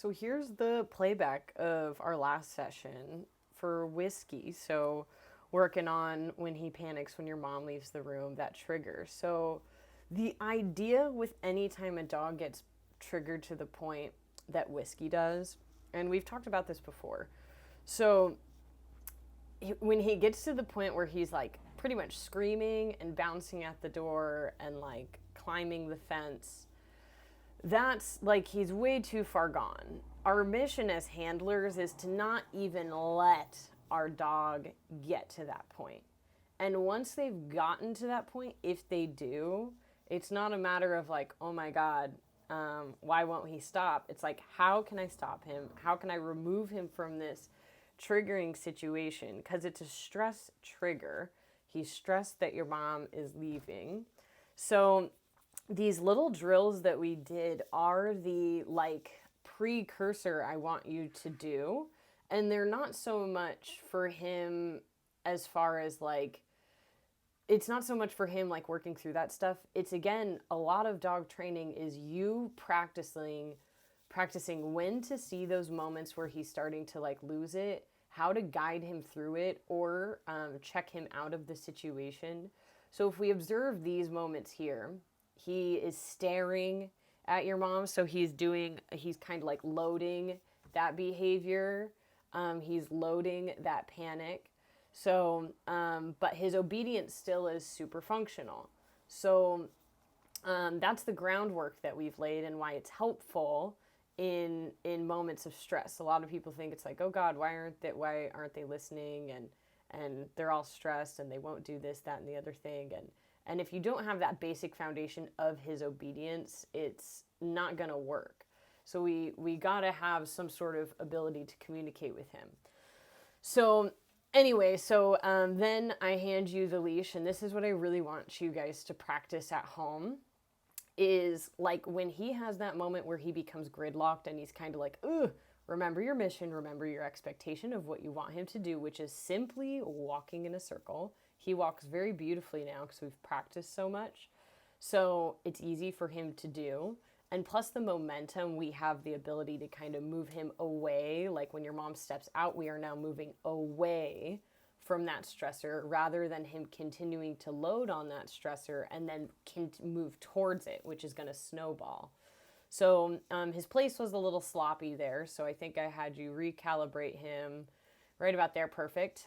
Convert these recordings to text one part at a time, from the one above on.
So here's the playback of our last session for Whiskey. So working on when he panics when your mom leaves the room, that trigger. So the idea with any time a dog gets triggered to the point that Whiskey does, and we've talked about this before. So when he gets to the point where he's like pretty much screaming and bouncing at the door and like climbing the fence, that's like he's way too far gone. Our mission as handlers is to not even let our dog get to that point. And once they've gotten to that point, if they do, it's not a matter of like, oh my God, why won't he stop? It's like, how can I stop him? How can I remove him from this triggering situation? Because it's a stress trigger. He's stressed that your mom is leaving. So these little drills that we did are the like precursor I want you to do. And they're not so much for him as far as like, it's not so much for him like working through that stuff. It's again, a lot of dog training is you practicing when to see those moments where he's starting to like lose it, how to guide him through it, or check him out of the situation. So if we observe these moments here, he is staring at your mom. So he's kind of like loading that behavior. He's loading that panic. So, but his obedience still is super functional. So that's the groundwork that we've laid and why it's helpful in moments of stress. A lot of people think it's like, oh God, why aren't they listening? And they're all stressed and they won't do this, that, and the other thing. And if you don't have that basic foundation of his obedience, it's not going to work. So we got to have some sort of ability to communicate with him. So anyway, then I hand you the leash, and this is what I really want you guys to practice at home, is like when he has that moment where he becomes gridlocked and he's kind of like, ugh, remember your mission, remember your expectation of what you want him to do, which is simply walking in a circle. He walks very beautifully now because we've practiced so much. So it's easy for him to do. And plus the momentum, we have the ability to kind of move him away. Like when your mom steps out, we are now moving away from that stressor rather than him continuing to load on that stressor and then can move towards it, which is going to snowball. So his place was a little sloppy there. So I think I had you recalibrate him right about there. Perfect.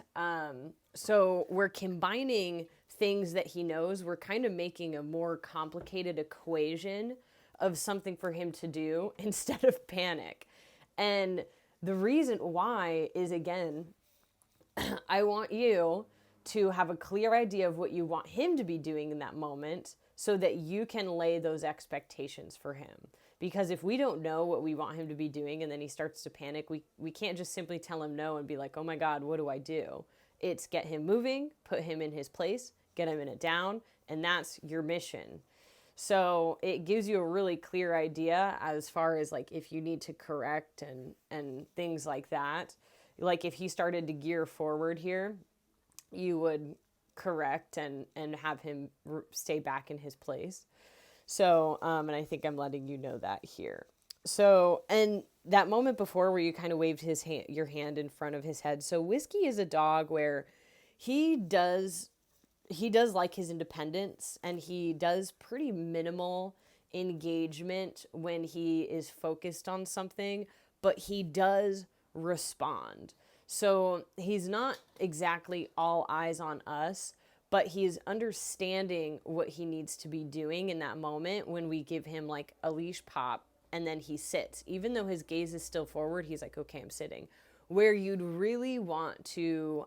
So we're combining things that he knows. We're kind of making a more complicated equation of something for him to do instead of panic. And the reason why is, again, I want you to have a clear idea of what you want him to be doing in that moment so that you can lay those expectations for him. Because if we don't know what we want him to be doing and then he starts to panic, we can't just simply tell him no and be like, oh my God, what do I do? It's get him moving, put him in his place, get him in it down, and that's your mission. So it gives you a really clear idea as far as like if you need to correct and things like that. Like if he started to gear forward here, you would correct and have him stay back in his place. So, and I think I'm letting you know that here. So, and that moment before where you kind of waved your hand in front of his head. So Whiskey is a dog where he does like his independence and he does pretty minimal engagement when he is focused on something, but he does respond. So he's not exactly all eyes on us, but he's understanding what he needs to be doing in that moment when we give him like a leash pop and then he sits. Even though his gaze is still forward, he's like, okay, I'm sitting. Where you'd really want to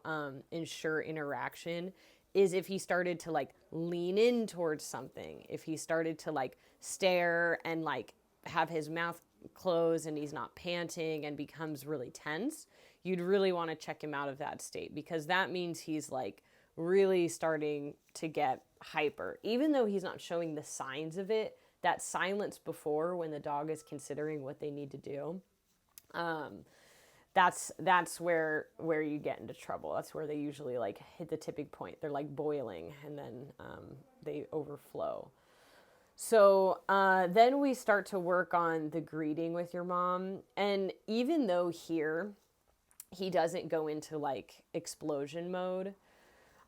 ensure interaction is if he started to like lean in towards something, if he started to like stare and like have his mouth closed and he's not panting and becomes really tense, you'd really want to check him out of that state because that means he's like really starting to get hyper. Even though he's not showing the signs of it, that silence before when the dog is considering what they need to do, that's where you get into trouble. That's where they usually like hit the tipping point. They're like boiling and then they overflow. So then we start to work on the greeting with your mom. And even though here he doesn't go into like explosion mode,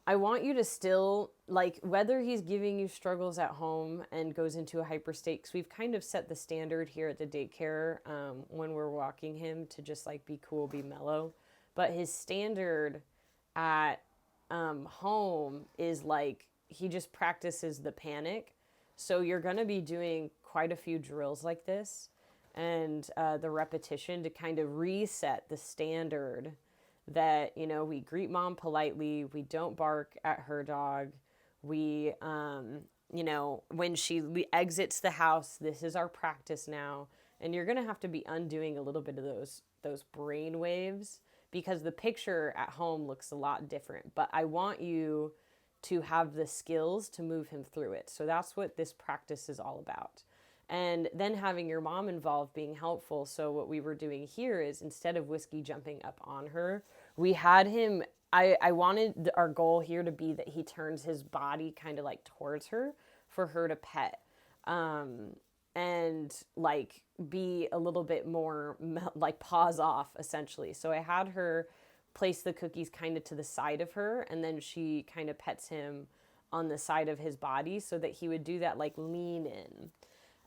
I want you to still, like, whether he's giving you struggles at home and goes into a hyper state, because we've kind of set the standard here at the daycare when we're walking him to just like be cool, be mellow. But his standard at home is like he just practices the panic. So you're going to be doing quite a few drills like this and the repetition to kind of reset the standard that, you know, we greet mom politely, we don't bark at her dog, we you know, when she exits the house, this is our practice now. And you're going to have to be undoing a little bit of those brain waves because the picture at home looks a lot different, but I want you to have the skills to move him through it. So that's what this practice is all about. And then having your mom involved being helpful. So what we were doing here is instead of Whiskey jumping up on her, we had him, I wanted our goal here to be that he turns his body kind of like towards her for her to pet. And like be a little bit more like paws off essentially. So I had her place the cookies kind of to the side of her, and then she kind of pets him on the side of his body so that he would do that like lean in.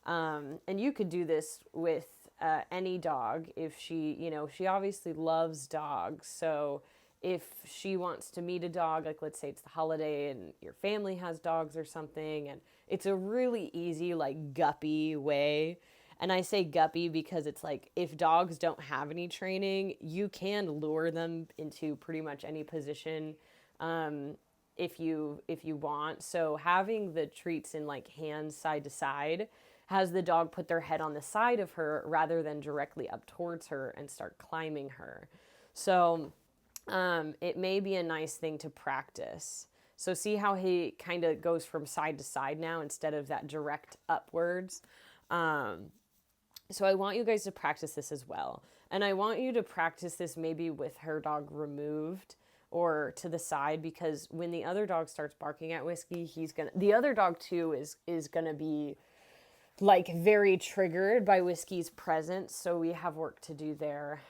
And you could do this with any dog if she, you know, she obviously loves dogs. So if she wants to meet a dog, like let's say it's the holiday and your family has dogs or something, and it's a really easy, like guppy way. And I say guppy because it's like if dogs don't have any training, you can lure them into pretty much any position if you want. So having the treats in like hands side to side has the dog put their head on the side of her rather than directly up towards her and start climbing her. So it may be a nice thing to practice. So see how he kind of goes from side to side now instead of that direct upwards. So I want you guys to practice this as well. And I want you to practice this maybe with her dog removed or to the side, because when the other dog starts barking at Whiskey, the other dog too is gonna be like very triggered by Whiskey's presence. So we have work to do there.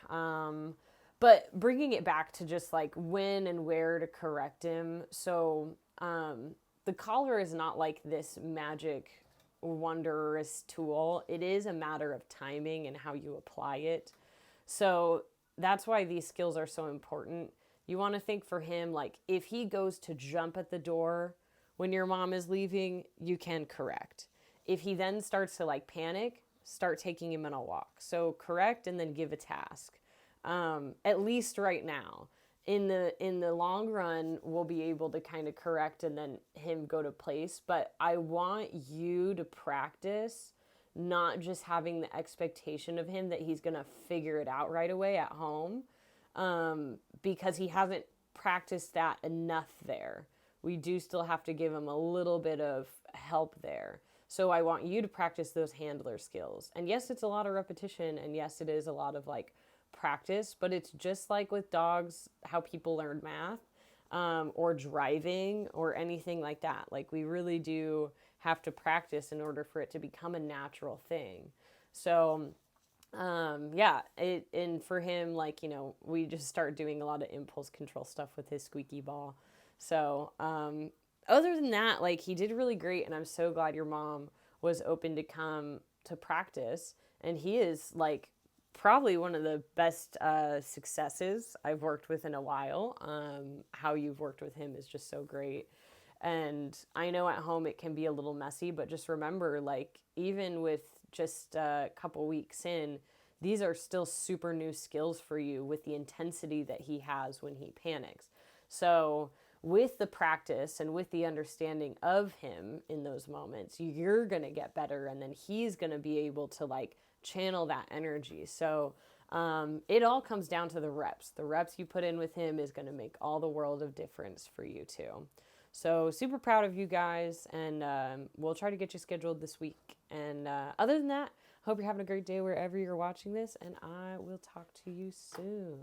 But bringing it back to just like when and where to correct him. So the collar is not like this magic wondrous tool. It is a matter of timing and how you apply it. So that's why these skills are so important. You want to think for him, like if he goes to jump at the door when your mom is leaving, you can correct. If he then starts to like panic, start taking him on a walk. So correct and then give a task. At least right now. In the long run, we'll be able to kind of correct and then him go to place. But I want you to practice not just having the expectation of him that he's going to figure it out right away at home, because he hasn't practiced that enough there. We do still have to give him a little bit of help there. So I want you to practice those handler skills. And yes, it's a lot of repetition. And yes, it is a lot of like practice, but it's just like with dogs, how people learn math or driving or anything like that. Like we really do have to practice in order for it to become a natural thing. So yeah, and for him, like, you know, we just start doing a lot of impulse control stuff with his squeaky ball. So other than that, like he did really great, and I'm so glad your mom was open to come to practice. And he is like probably one of the best successes I've worked with in a while. How you've worked with him is just so great. And I know at home it can be a little messy, but just remember, like, even with just a couple weeks in, these are still super new skills for you with the intensity that he has when he panics. So with the practice and with the understanding of him in those moments, you're going to get better, and then he's going to be able to like channel that energy. So it all comes down to the reps. The reps you put in with him is going to make all the world of difference for you too. So super proud of you guys, and we'll try to get you scheduled this week. And other than that, hope you're having a great day wherever you're watching this, and I will talk to you soon.